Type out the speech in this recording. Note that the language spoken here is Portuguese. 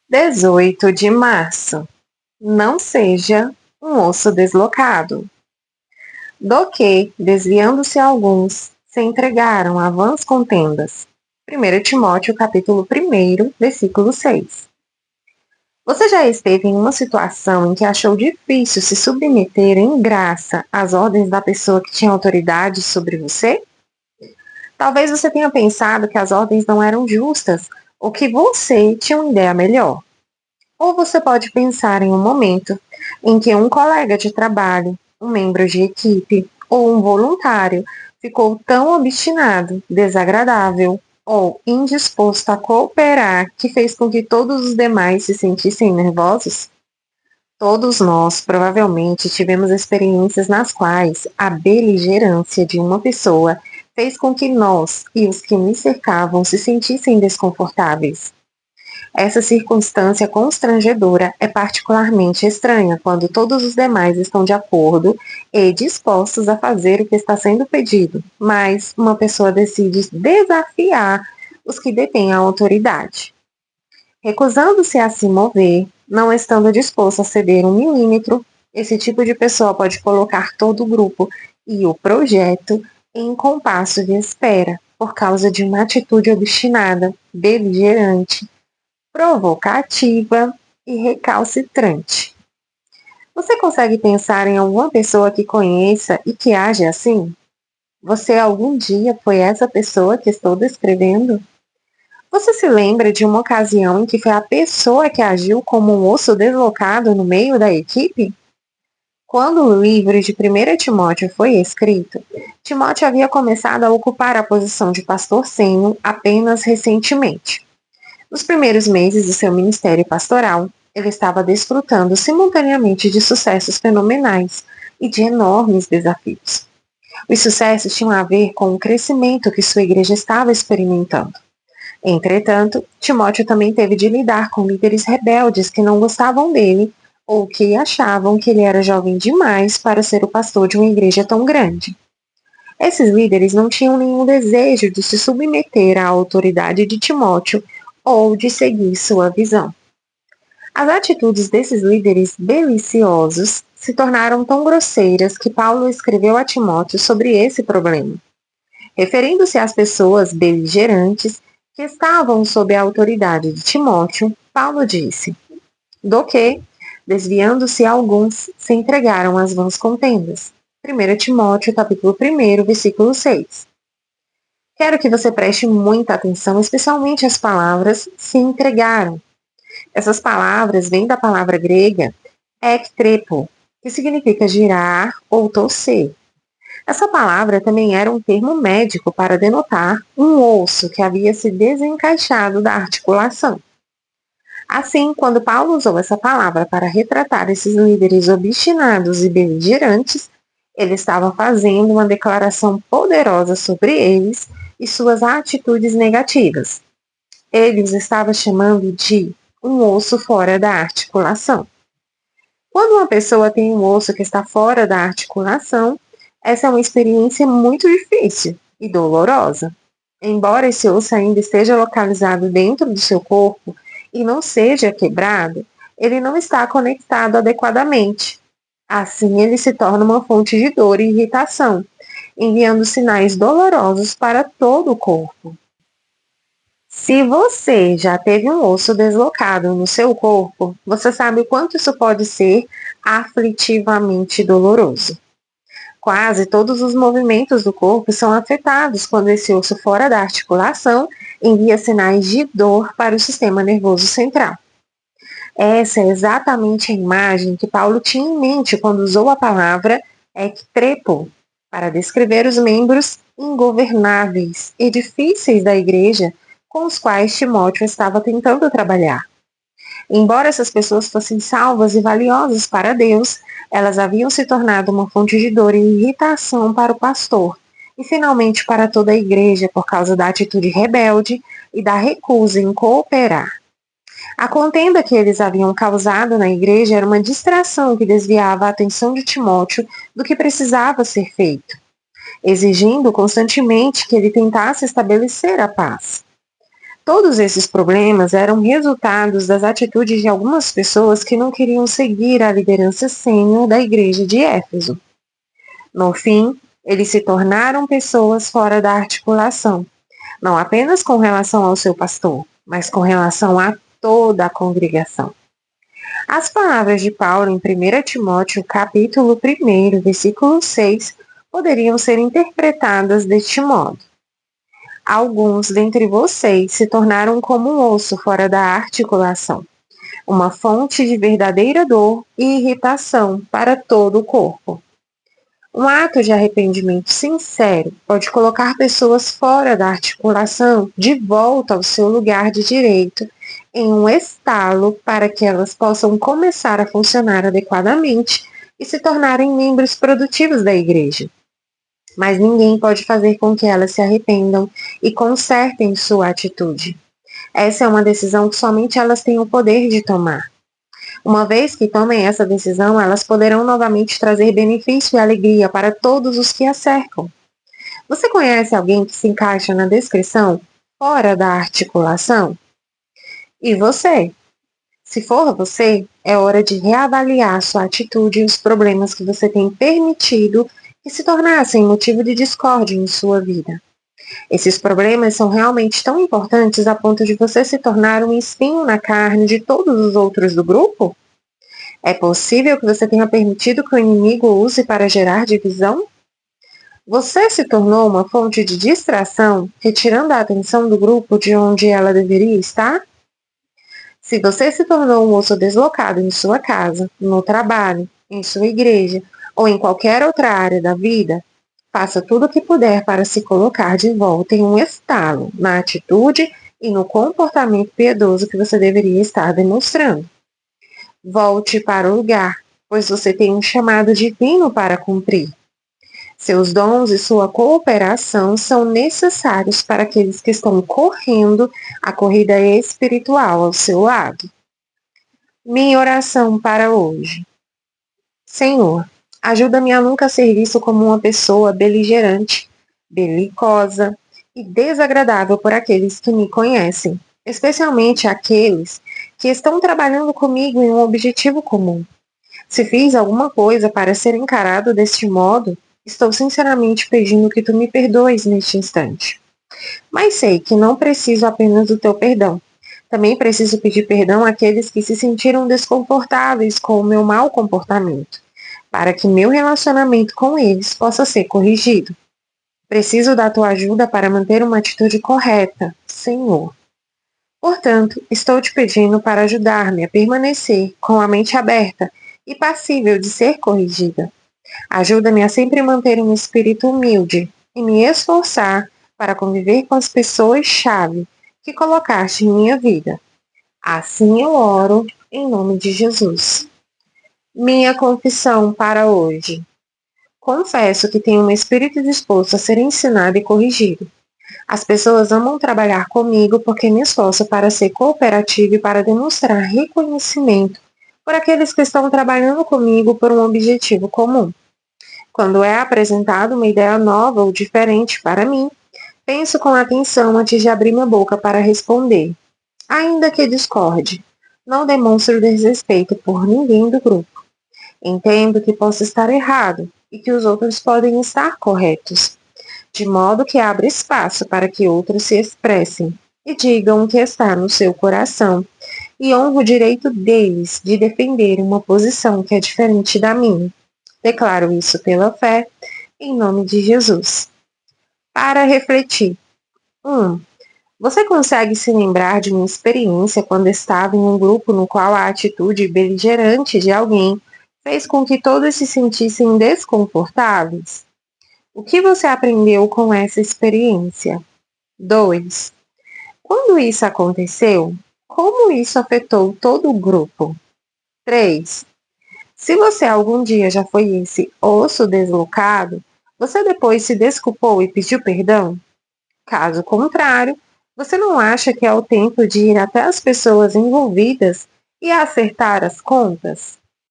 18 de março. Não seja um osso deslocado. Do que, desviando-se alguns, se entregaram a vãs contendas. 1 Timóteo, capítulo 1, versículo 6. Você já esteve em uma situação em que achou difícil se submeter em graça às ordens da pessoa que tinha autoridade sobre você? Talvez você tenha pensado que as ordens não eram justas ou que você tinha uma ideia melhor. Ou você pode pensar em um momento em que um colega de trabalho, um membro de equipe ou um voluntário ficou tão obstinado, desagradável ou indisposto a cooperar que fez com que todos os demais se sentissem nervosos? Todos nós provavelmente tivemos experiências nas quais a beligerância de uma pessoa fez com que nós e os que nos cercavam se sentissem desconfortáveis. Essa circunstância constrangedora é particularmente estranha quando todos os demais estão de acordo e dispostos a fazer o que está sendo pedido, mas uma pessoa decide desafiar os que detêm a autoridade. Recusando-se a se mover, não estando disposto a ceder 1 milímetro, esse tipo de pessoa pode colocar todo o grupo e o projeto em compasso de espera, por causa de uma atitude obstinada, beligerante, provocativa e recalcitrante. Você consegue pensar em alguma pessoa que conheça e que age assim? Você algum dia foi essa pessoa que estou descrevendo? Você se lembra de uma ocasião em que foi a pessoa que agiu como um osso deslocado no meio da equipe? Quando o livro de 1 Timóteo foi escrito, Timóteo havia começado a ocupar a posição de pastor sênior apenas recentemente. Nos primeiros meses do seu ministério pastoral, ele estava desfrutando simultaneamente de sucessos fenomenais e de enormes desafios. Os sucessos tinham a ver com o crescimento que sua igreja estava experimentando. Entretanto, Timóteo também teve de lidar com líderes rebeldes que não gostavam dele ou que achavam que ele era jovem demais para ser o pastor de uma igreja tão grande. Esses líderes não tinham nenhum desejo de se submeter à autoridade de Timóteo ou de seguir sua visão. As atitudes desses líderes beliciosos se tornaram tão grosseiras que Paulo escreveu a Timóteo sobre esse problema. Referindo-se às pessoas beligerantes que estavam sob a autoridade de Timóteo, Paulo disse: do que, desviando-se alguns, se entregaram às vãs contendas. 1 Timóteo, capítulo 1, versículo 6. Quero que você preste muita atenção, especialmente às palavras se entregaram. Essas palavras vêm da palavra grega ektrepo, que significa girar ou torcer. Essa palavra também era um termo médico para denotar um osso que havia se desencaixado da articulação. Assim, quando Paulo usou essa palavra para retratar esses líderes obstinados e beligerantes, ele estava fazendo uma declaração poderosa sobre eles e suas atitudes negativas. Ele os estava chamando de um osso fora da articulação. Quando uma pessoa tem um osso que está fora da articulação, essa é uma experiência muito difícil e dolorosa. Embora esse osso ainda esteja localizado dentro do seu corpo e não seja quebrado, ele não está conectado adequadamente. Assim, ele se torna uma fonte de dor e irritação, enviando sinais dolorosos para todo o corpo. Se você já teve um osso deslocado no seu corpo, você sabe o quanto isso pode ser aflitivamente doloroso. Quase todos os movimentos do corpo são afetados quando esse osso fora da articulação envia sinais de dor para o sistema nervoso central. Essa é exatamente a imagem que Paulo tinha em mente quando usou a palavra ektrepo para descrever os membros ingovernáveis e difíceis da igreja com os quais Timóteo estava tentando trabalhar. Embora essas pessoas fossem salvas e valiosas para Deus, elas haviam se tornado uma fonte de dor e irritação para o pastor e finalmente para toda a igreja por causa da atitude rebelde e da recusa em cooperar. A contenda que eles haviam causado na igreja era uma distração que desviava a atenção de Timóteo do que precisava ser feito, exigindo constantemente que ele tentasse estabelecer a paz. Todos esses problemas eram resultados das atitudes de algumas pessoas que não queriam seguir a liderança sênior da igreja de Éfeso. No fim, eles se tornaram pessoas fora da articulação, não apenas com relação ao seu pastor, mas com relação a toda a congregação. As palavras de Paulo em 1 Timóteo, capítulo 1, versículo 6, poderiam ser interpretadas deste modo. Alguns dentre vocês se tornaram como um osso fora da articulação, uma fonte de verdadeira dor e irritação para todo o corpo. Um ato de arrependimento sincero pode colocar pessoas fora da articulação de volta ao seu lugar de direito em um estalo para que elas possam começar a funcionar adequadamente e se tornarem membros produtivos da igreja. Mas ninguém pode fazer com que elas se arrependam e consertem sua atitude. Essa é uma decisão que somente elas têm o poder de tomar. Uma vez que tomem essa decisão, elas poderão novamente trazer benefício e alegria para todos os que a cercam. Você conhece alguém que se encaixa na descrição fora da articulação? E você? Se for você, é hora de reavaliar sua atitude e os problemas que você tem permitido que se tornassem motivo de discórdia em sua vida. Esses problemas são realmente tão importantes a ponto de você se tornar um espinho na carne de todos os outros do grupo? É possível que você tenha permitido que o inimigo use para gerar divisão? Você se tornou uma fonte de distração, retirando a atenção do grupo de onde ela deveria estar? Se você se tornou um osso deslocado em sua casa, no trabalho, em sua igreja ou em qualquer outra área da vida, faça tudo o que puder para se colocar de volta em um estalo, na atitude e no comportamento piedoso que você deveria estar demonstrando. Volte para o lugar, pois você tem um chamado divino para cumprir. Seus dons e sua cooperação são necessários para aqueles que estão correndo a corrida espiritual ao seu lado. Minha oração para hoje. Senhor, ajuda-me a nunca ser visto como uma pessoa beligerante, belicosa e desagradável por aqueles que me conhecem, especialmente aqueles que estão trabalhando comigo em um objetivo comum. Se fiz alguma coisa para ser encarado deste modo, estou sinceramente pedindo que tu me perdoes neste instante. Mas sei que não preciso apenas do teu perdão. Também preciso pedir perdão àqueles que se sentiram desconfortáveis com o meu mau comportamento, para que meu relacionamento com eles possa ser corrigido. Preciso da tua ajuda para manter uma atitude correta, Senhor. Portanto, estou te pedindo para ajudar-me a permanecer com a mente aberta e passível de ser corrigida. Ajuda-me a sempre manter um espírito humilde e me esforçar para conviver com as pessoas-chave que colocaste em minha vida. Assim eu oro em nome de Jesus. Minha confissão para hoje. Confesso que tenho um espírito disposto a ser ensinado e corrigido. As pessoas amam trabalhar comigo porque me esforço para ser cooperativo e para demonstrar reconhecimento por aqueles que estão trabalhando comigo por um objetivo comum. Quando é apresentada uma ideia nova ou diferente para mim, penso com atenção antes de abrir minha boca para responder. Ainda que discorde, não demonstro desrespeito por ninguém do grupo. Entendo que posso estar errado e que os outros podem estar corretos, de modo que abra espaço para que outros se expressem e digam o que está no seu coração, e honro o direito deles de defender uma posição que é diferente da minha. Declaro isso pela fé, em nome de Jesus. Para refletir. 1. Você consegue se lembrar de uma experiência quando estava em um grupo no qual a atitude beligerante de alguém fez com que todos se sentissem desconfortáveis? O que você aprendeu com essa experiência? 2. Quando isso aconteceu, como isso afetou todo o grupo? 3. Se você algum dia já foi esse osso deslocado, você depois se desculpou e pediu perdão? Caso contrário, você não acha que é o tempo de ir até as pessoas envolvidas e acertar as contas?